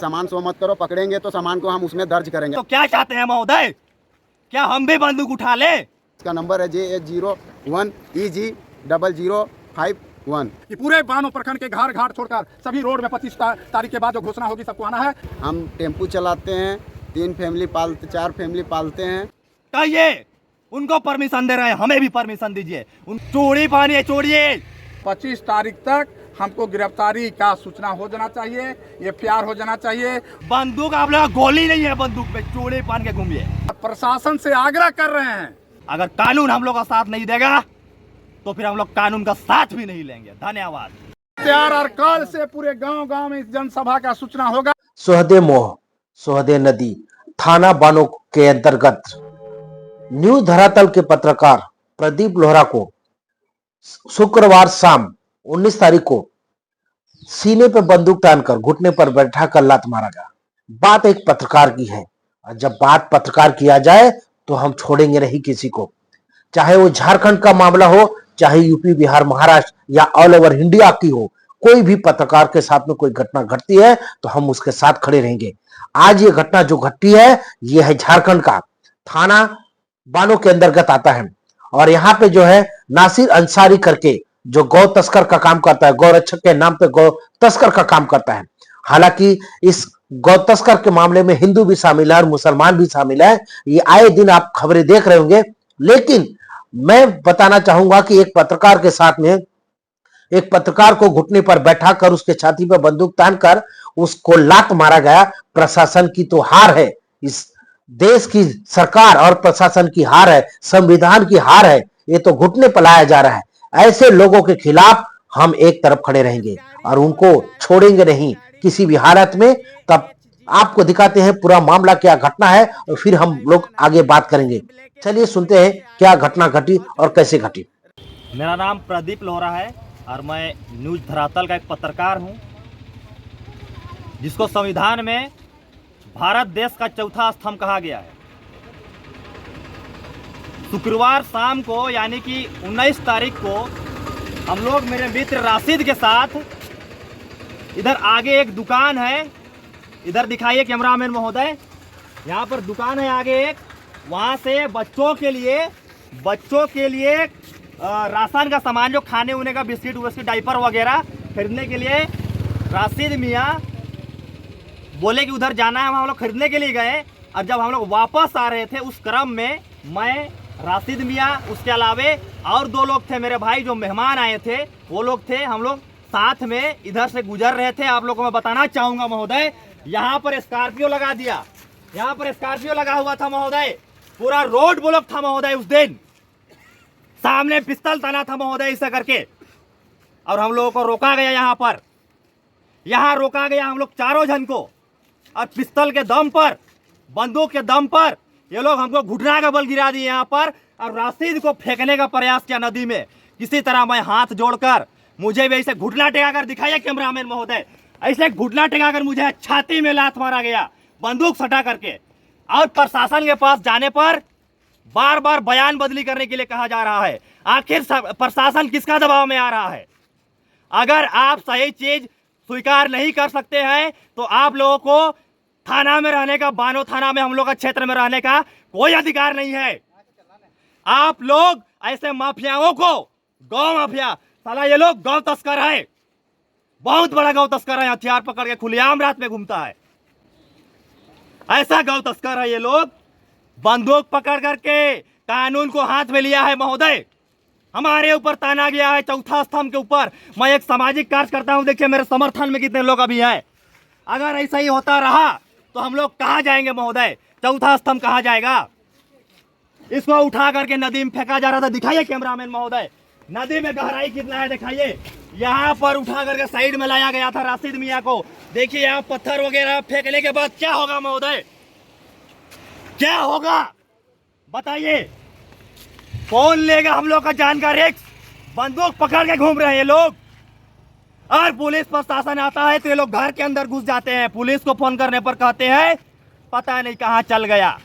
सामान शो मत करो, पकड़ेंगे तो सामान को हम उसमें दर्ज करेंगे। तो क्या चाहते हैं महोदय, क्या हम भी बंदूक उठा ले? इसका नंबर है JH01EG00051। कि पूरे बानो प्रखंड के घर घाट छोड़कर सभी रोड में 25 तारीख के बाद जो घोषणा होगी सबको आना है। हम टेम्पू चलाते हैं, 4 फैमिली पालते हैं। कहिए, उनको परमिशन दे रहे हैं, हमें भी परमिशन दीजिए। चोरी पानी चोरिए। 25 तारीख तक हमको गिरफ्तारी का सूचना हो जाना चाहिए, FIR हो जाना चाहिए। बंदूक आप लोग, गोली नहीं है बंदूक पे, चोरी पान के घूमिए। प्रशासन से आग्रह कर रहे हैं, अगर कानून हम लोग का साथ नहीं देगा तो फिर हम लोग कानून का साथ भी नहीं लेंगे। धन्यवाद। तैयार और कल से पूरे गांव में इस जनसभा का सूचना होगा। सोहदे मोह सोहदे नदी थाना बानो के अंतर्गत न्यूज धरातल के पत्रकार प्रदीप लोहरा को शुक्रवार शाम 19 तारीख को सीने पर बंदूक तानकर घुटने पर बैठा कर लात मारा गया। बात एक पत्रकार की है और जब बात पत्रकार किया जाए तो हम छोड़ेंगे नहीं किसी को, चाहे वो झारखंड का मामला हो, चाहे यूपी बिहार महाराष्ट्र या ऑल ओवर इंडिया की हो। कोई भी पत्रकार के साथ में कोई घटना घटती है तो हम उसके साथ खड़े रहेंगे। आज ये घटना जो घटी है ये है झारखंड का, थाना बानो के अंतर्गत आता है और यहाँ पे जो है नासिर अंसारी करके जो गौ तस्कर का काम करता है, गौ रक्षक के नाम पे गौ तस्कर का काम करता है। हालांकि इस गौ तस्कर के मामले में हिंदू भी शामिल है और मुसलमान भी शामिल है। ये आए दिन आप खबरें देख रहे होंगे, लेकिन मैं बताना चाहूंगा कि एक पत्रकार के साथ में एक पत्रकार को घुटने पर बैठा कर उसके छाती पर बंदूक तानकर उसको लात मारा गया। प्रशासन की तो हार है, इस देश की सरकार और प्रशासन की हार है, संविधान की हार है। ये तो घुटने पर लाया जा रहा है। ऐसे लोगों के खिलाफ हम एक तरफ खड़े रहेंगे और उनको छोड़ेंगे नहीं किसी भी हालत में। तब आपको दिखाते हैं पूरा मामला क्या घटना है और फिर हम लोग आगे बात करेंगे। चलिए सुनते हैं क्या घटना घटी और कैसे घटी। मेरा नाम प्रदीप लोहरा है और मैं न्यूज धरातल का एक पत्रकार हूं, जिसको संविधान में भारत देश का चौथा स्तंभ कहा गया है। शुक्रवार शाम को यानी कि 19 तारीख को हम लोग मेरे मित्र राशिद के साथ, इधर आगे एक दुकान है, इधर दिखाइए कैमरामैन महोदय, यहाँ पर दुकान है आगे एक, वहाँ से बच्चों के लिए राशन का सामान जो खाने उने का बिस्किट विस्किट डाइपर वगैरह खरीदने के लिए राशिद मियाँ बोले कि उधर जाना है। हम लोग खरीदने के लिए गए और जब हम लोग वापस आ रहे थे उस क्रम में मैं, राशिद मियाँ, उसके अलावे और 2 लोग थे मेरे भाई जो मेहमान आए थे, वो लोग थे। हम लोग साथ में इधर से गुजर रहे थे। आप लोगों को मैं बताना चाहूँगा महोदय, यहाँ पर स्कॉर्पियो लगा दिया, यहाँ पर स्कॉर्पियो लगा हुआ था महोदय, पूरा रोड ब्लॉक था महोदय। उस दिन सामने पिस्तल तना था महोदय ऐसा करके, और हम लोगों को रोका गया। यहाँ रोका गया हम लोग चारों जन को, और पिस्तल के दम पर, बंदूक के दम पर ये लोग हमको घुटना का बल गिरा दिए यहाँ पर, और राशिद को फेंकने का प्रयास किया नदी में। किसी तरह मैं हाथ जोड़कर, मुझे भी ऐसे घुटना टेकाकर दिखाइए कैमरामैन महोदय, ऐसे घुटना टेकाकर मुझे छाती में लात मारा गया बंदूक सटा करके। और प्रशासन के पास जाने पर बार बार बयान बदली करने के लिए कहा जा रहा है। आखिर प्रशासन किसका दबाव में आ रहा है? अगर आप सही चीज स्वीकार नहीं कर सकते हैं तो आप लोगों को थाना में रहने का, बानो थाना में हम लोग का क्षेत्र में रहने का कोई अधिकार नहीं है। आप लोग ऐसे माफियाओं को, गौ माफिया, साला ये लोग गौ तस्कर है, बहुत बड़ा गौ तस्कर है, हथियार पकड़ के खुलेआम रात में घूमता है। ऐसा गौ तस्कर है ये लोग, बंदूक पकड़ करके कानून को हाथ में लिया है महोदय। हमारे ऊपर ताना गया है चौथा स्तंभ के ऊपर। मैं एक सामाजिक कार्य करता हूं, देखिए मेरे समर्थन में कितने लोग अभी हैं। अगर ऐसा ही होता रहा तो हम लोग कहाँ जाएंगे महोदय? चौथा स्तंभ कहाँ जाएगा? इसको उठा करके नदी में फेंका जा रहा था, दिखाइए कैमरामैन महोदय, नदी में गहराई कितना है दिखाइए। यहाँ पर उठा करके साइड में लाया गया था राशिद मियाँ को। देखिए यहाँ पत्थर वगैरह फेंकने के बाद क्या होगा महोदय, क्या होगा बताइए? कौन लेगा हम लोग का जान का रिस्क? बंदूक पकड़ के घूम रहे हैं ये लोग, और पुलिस प्रशासन आता है तो ये लोग घर के अंदर घुस जाते हैं। पुलिस को फोन करने पर कहते हैं पता नहीं कहां चल गया।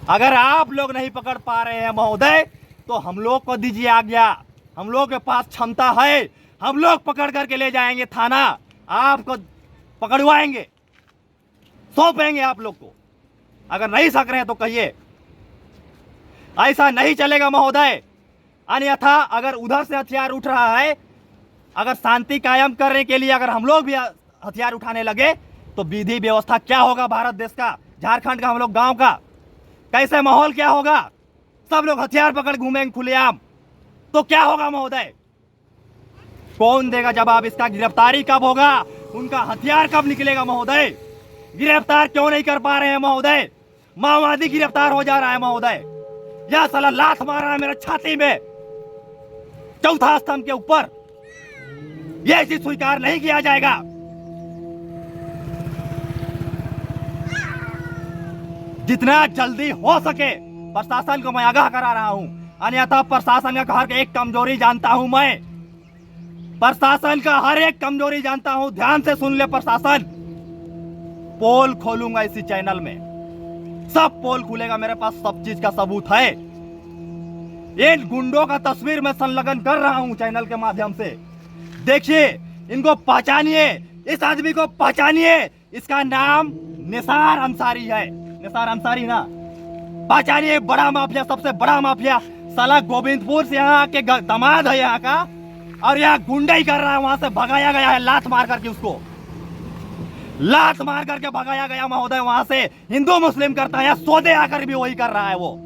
अगर आप लोग नहीं पकड़ पा रहे हैं महोदय तो हम लोग को दीजिए आज्ञा, हम लोग के पास क्षमता है, हम लोग पकड़ करके ले जाएंगे थाना। आपको पकड़वाएंगे, सौंपेंगे आप लोग को। अगर नहीं सक रहे हैं तो कहिए। ऐसा नहीं चलेगा महोदय। अन्यथा अगर उधर से हथियार उठ रहा है, अगर शांति कायम करने के लिए अगर हम लोग भी हथियार उठाने लगे तो विधि व्यवस्था क्या होगा भारत देश का, झारखंड का, हम लोग गांव का, कैसे माहौल क्या होगा? सब लोग हथियार पकड़ घूमेंगे खुलेआम तो क्या होगा महोदय? कौन देगा जवाब इसका? गिरफ्तारी कब होगा? उनका हथियार कब निकलेगा महोदय? गिरफ्तार क्यों नहीं कर पा रहे हैं महोदय? माओवादी गिरफ्तार हो जा रहा है महोदय। यह साला लात मार रहा है मेरे छाती में, चौथा स्तंभ के ऊपर। यह चीज स्वीकार नहीं किया जाएगा। जितना जल्दी हो सके प्रशासन को मैं आगाह करा रहा हूं, अन्यथा प्रशासन का हर एक कमजोरी जानता हूं मैं, प्रशासन का हर एक कमजोरी जानता हूं। ध्यान से सुन ले प्रशासन, पोल खोलूंगा इसी चैनल में, सब पोल खुलेगा, मेरे पास सब चीज का सबूत है। इन गुंडों का तस्वीर मैं संलग्न कर रहा हूं चैनल के माध्यम से। देखिए, इनको पहचानिए, इस आदमी को पहचानिए। इसका नाम निसार अंसारी है। निसार अंसारी ना पहचानिए, बड़ा माफिया, सबसे बड़ा माफिया। साला गोविंदपुर से यहाँ के दामाद है यहाँ का, और यहाँ गुंडाई कर रहा है। वहां से भगाया गया है लात मार करके, उसको लात मार करके भगाया गया महोदय। वहां से हिंदू मुस्लिम करता है, सौदे आकर भी वही कर रहा है। वो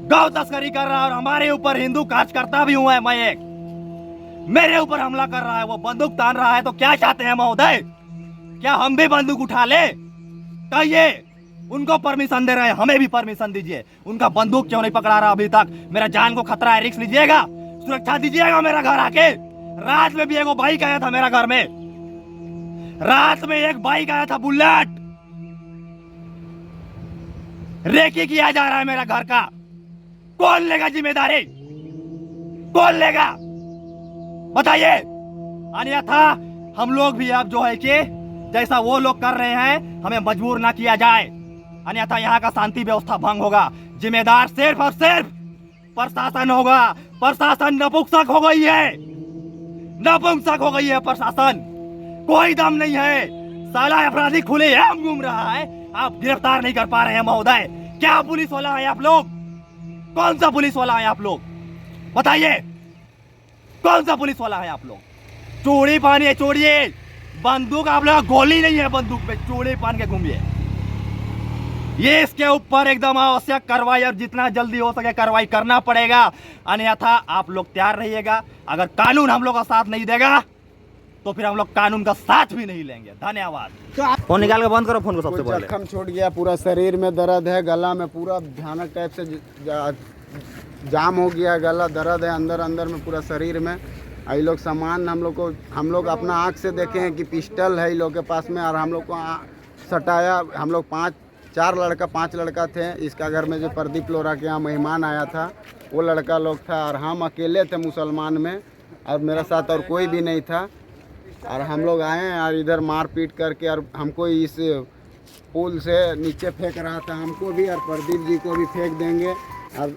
गौ तस्करी कर रहा है, और हमारे ऊपर हिंदू कार्यकर्ता भी हुआ है, मैं एक, मेरे ऊपर हमला कर रहा है। वो बंदूक तान रहा है। तो क्या चाहते हैं महोदय? क्या हम भी बंदूक उठा ले? कहिए, उनको परमिशन दे रहे हैं, हमें भी परमिशन दीजिए। उनका बंदूक क्यों नहीं पकड़ा रहा अभी तक? मेरा जान को खतरा है, रिस्क लीजिएगा, सुरक्षा दीजिएगा मेरा घर आके। रात में भी एक बाइक आया था मेरा घर में, रात में एक बाइक आया था बुलेट, रेकी किया जा रहा है मेरा घर का। कौन लेगा जिम्मेदारी? कौन लेगा बताइए? अन्यथा हम लोग भी अब जो है कि जैसा वो लोग कर रहे हैं, हमें मजबूर ना किया जाए, अन्यथा यहाँ का शांति व्यवस्था भंग होगा। जिम्मेदार सिर्फ और सिर्फ प्रशासन होगा। प्रशासन नपुंसक हो गई है, नपुंसक हो गई है प्रशासन। कोई दम नहीं है। साला अपराधी खुलेआम घूम रहा है, आप गिरफ्तार नहीं कर पा रहे हैं महोदय। क्या पुलिस वाला है आप लोग? कौन सा पुलिस वाला है आप लोग? बताइए, कौन सा पुलिस वाला है आप लोग? चूड़ी पहनिए, चूड़िए, बंदूक आप लोग, गोली नहीं है बंदूक पे, चूड़ी पहन के घूमिए। ये इसके ऊपर एकदम आवश्यक कार्रवाई, और जितना जल्दी हो सके कार्रवाई करना पड़ेगा, अन्यथा आप लोग तैयार रहिएगा। अगर कानून हम लोग का साथ नहीं देगा तो फिर हम लोग कानून का साथ भी नहीं लेंगे। धन्यवाद। फोन निकाल के बंद करो फोन को सबसे पहले। जख्म छूट गया, पूरा शरीर में दर्द है, गला में पूरा भयानक टाइप से जाम हो गया, गला दर्द है अंदर अंदर में पूरा शरीर में। ये लोग सामान हम लोग अपना आँख से देखे हैं कि पिस्टल है इन लोग के पास में, और हम लोग को सटाया। हम लोग 5 लड़का थे। इसका घर में जो प्रदीप लोहरा के यहाँ मेहमान आया था वो लड़का लोग था, और हम अकेले थे मुसलमान में, और मेरे साथ और कोई भी नहीं था। और हम लोग आए हैं और इधर मार पीट करके, और हमको इस पुल से नीचे फेंक रहा था, हमको भी और प्रदीप जी को भी फेंक देंगे। और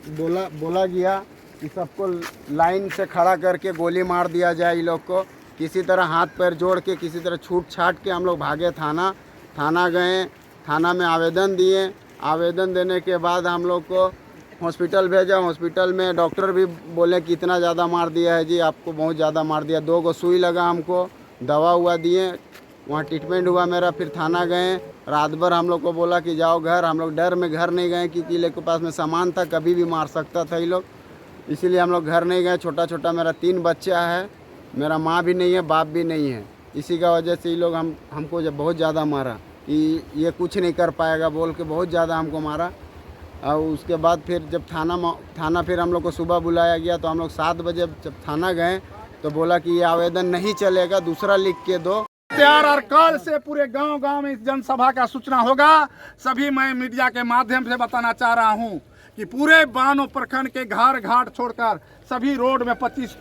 बोला गया कि सबको लाइन से खड़ा करके गोली मार दिया जाए। इन लोग को किसी तरह हाथ पैर जोड़ के, किसी तरह छूट छाट के हम लोग भागे। थाना गए, थाना में आवेदन दिए। आवेदन देने के बाद हम लोग को हॉस्पिटल भेजा। हॉस्पिटल में डॉक्टर भी बोले कि इतना ज़्यादा मार दिया है जी, आपको बहुत ज़्यादा मार दिया। 2 को सुई लगा, हमको दवा हुआ दिए, वहाँ ट्रीटमेंट हुआ मेरा। फिर थाना गए, रात भर हम लोग को बोला कि जाओ घर। हम लोग डर में घर नहीं गए क्योंकि ये लोग के पास में सामान था, कभी भी मार सकता था ये लोग, इसीलिए हम लोग घर नहीं गए। छोटा मेरा 3 बच्चा है, मेरा माँ भी नहीं है, बाप भी नहीं है। इसी का वजह से ये लोग हमको जब बहुत ज़्यादा मारा कि ये कुछ नहीं कर पाएगा बोल के बहुत ज़्यादा हमको मारा। और उसके बाद फिर जब थाना फिर हम लोग को सुबह बुलाया गया, तो हम लोग 7 बजे जब थाना गए तो बोला कि ये आवेदन नहीं चलेगा, दूसरा लिख के दो। तैयार और कल से पूरे गांव में इस जनसभा का सूचना होगा। सभी मैं मीडिया के माध्यम से बताना चाह रहा हूं कि पूरे बानो प्रखंड के घर घाट छोड़कर सभी रोड में 25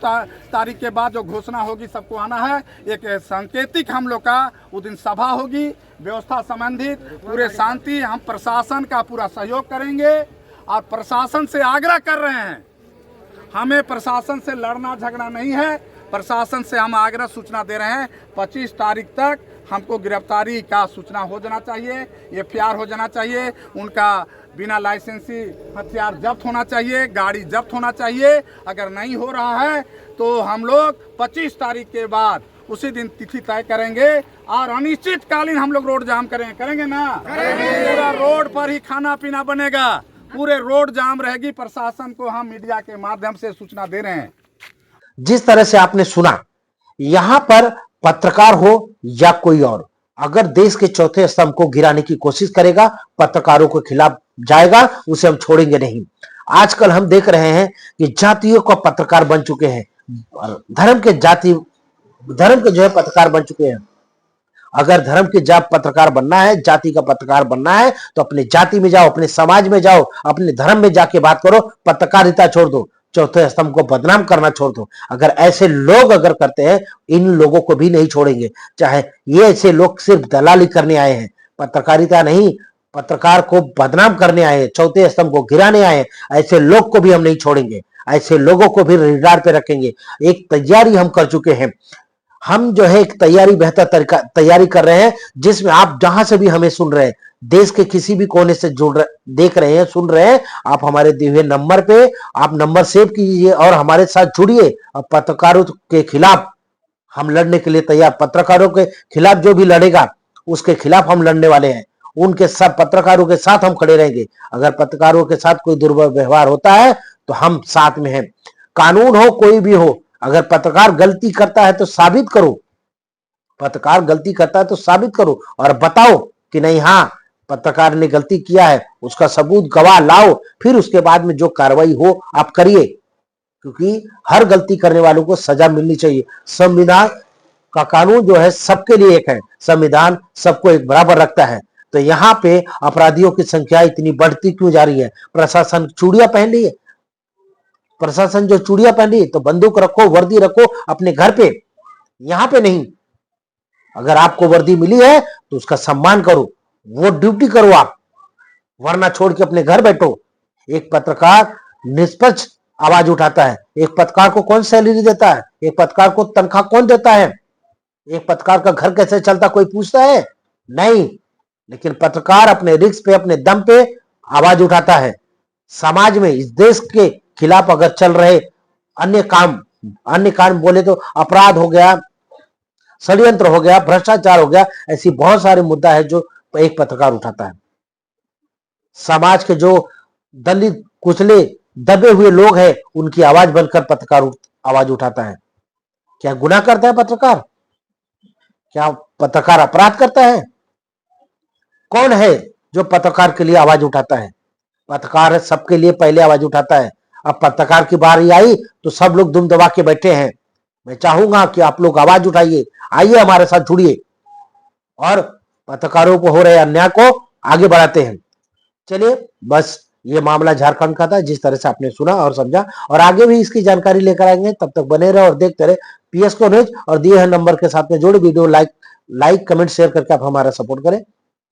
तारीख के बाद जो घोषणा होगी सबको आना है। एक सांकेतिक हम लोग का उस दिन सभा होगी, व्यवस्था संबंधित पूरे शांति, हम प्रशासन का पूरा सहयोग करेंगे। और प्रशासन से आग्रह कर रहे हैं, हमें प्रशासन से लड़ना झगड़ा नहीं है, प्रशासन से हम आग्रह सूचना दे रहे हैं 25 तारीख तक हमको गिरफ्तारी का सूचना हो जाना चाहिए, FIR हो जाना चाहिए, उनका बिना लाइसेंसी हथियार जब्त होना चाहिए, गाड़ी जब्त होना चाहिए। अगर नहीं हो रहा है तो हम लोग 25 तारीख के बाद उसी दिन तिथि तय करेंगे और अनिश्चितकालीन हम लोग रोड जाम करेंगे ना, पूरा रोड पर ही खाना पीना बनेगा, पूरे रोड जाम रहेगी। प्रशासन को हम मीडिया के माध्यम से सूचना दे रहे हैं। जिस तरह से आपने सुना, यहां पर पत्रकार हो या कोई और, अगर देश के चौथे स्तंभ को गिराने की कोशिश करेगा, पत्रकारों के खिलाफ जाएगा, उसे हम छोड़ेंगे नहीं। आजकल हम देख रहे हैं कि जातियों का पत्रकार बन चुके हैं, धर्म के जो है पत्रकार बन चुके हैं। अगर धर्म के पत्रकार बनना है, जाति का पत्रकार बनना है, तो अपने जाति में जाओ, अपने समाज में जाओ, अपने धर्म में जाके बात करो, पत्रकारिता छोड़ दो, चौथे स्तंभ को बदनाम करना छोड़ दो। अगर ऐसे लोग अगर करते हैं, इन लोगों को भी नहीं छोड़ेंगे। चाहे ये ऐसे लोग सिर्फ दलाली करने आए हैं, पत्रकारिता नहीं, पत्रकार को बदनाम करने आए हैं, चौथे स्तंभ को गिराने आए हैं, ऐसे लोग को भी हम नहीं छोड़ेंगे। ऐसे लोगों को भी रडार पे रखेंगे। एक तैयारी हम कर चुके हैं, हम जो है एक बेहतर तैयारी कर रहे हैं, जिसमें आप जहां से भी हमें सुन रहे हैं, देश के किसी भी कोने से देख रहे हैं, सुन रहे हैं, आप हमारे दिए हुए नंबर पे आप नंबर सेव कीजिए और हमारे साथ जुड़िए। और पत्रकारों के खिलाफ हम लड़ने के लिए तैयार, पत्रकारों के खिलाफ जो भी लड़ेगा उसके खिलाफ हम लड़ने वाले हैं। उनके सब पत्रकारों के साथ हम खड़े रहेंगे। अगर पत्रकारों के साथ कोई दुर्व्यवहार होता है तो हम साथ में हैं। कानून हो कोई भी हो, अगर पत्रकार गलती करता है तो साबित करो, पत्रकार गलती करता है तो साबित करो और बताओ कि नहीं, हाँ पत्रकार ने गलती किया है, उसका सबूत गवाह लाओ, फिर उसके बाद में जो कार्रवाई हो आप करिए, क्योंकि हर गलती करने वालों को सजा मिलनी चाहिए। संविधान का कानून जो है सबके लिए एक है, संविधान सबको एक बराबर रखता है। तो यहाँ पे अपराधियों की संख्या इतनी बढ़ती क्यों जा रही है? प्रशासन चूड़ियां पहन रही है, प्रशासन जो चूड़ियां पहन रही है, तो बंदूक रखो, वर्दी रखो अपने घर पे, यहां पे नहीं। अगर आपको वर्दी मिली है तो उसका सम्मान करो, वो ड्यूटी करो आप, वरना छोड़ के अपने घर बैठो। एक पत्रकार निष्पक्ष आवाज उठाता है। एक पत्रकार को कौन सैलरी देता है? एक पत्रकार को तनख्वाह कौन देता है? एक पत्रकार का घर कैसे चलता कोई पूछता है? नहीं। लेकिन पत्रकार अपने रिस्क पे, अपने दम पे आवाज उठाता है। समाज में इस देश के खिलाफ अगर चल रहे अन्य काम बोले तो अपराध हो गया, षड्यंत्र हो गया, भ्रष्टाचार हो गया, ऐसी बहुत सारे मुद्दा है जो एक पत्रकार उठाता है। समाज के जो दलित, कुचले, दबे हुए लोग हैं, उनकी आवाज बनकर पत्रकार आवाज उठाता है। क्या गुनाह करता है पत्रकार? क्या पत्रकार अपराध करता है? कौन है जो पत्रकार के लिए आवाज उठाता है? पत्रकार सबके लिए पहले आवाज उठाता है। अब पत्रकार की बारी आई तो सब लोग दुम दबा के बैठे हैं। मैं चाहूंगा कि आप लोग आवाज उठाइए, आइए हमारे साथ जुड़िए और पत्रकारों को हो रहे अन्याय को आगे बढ़ाते हैं। चलिए, बस ये मामला झारखंड का था, जिस तरह से आपने सुना और समझा, और आगे भी इसकी जानकारी लेकर आएंगे। तब तक बने रहे और देखते रहे PSK न्यूज और दिए हुए नंबर के साथ में जोड़े वीडियो लाइक कमेंट शेयर करके आप हमारा सपोर्ट करें।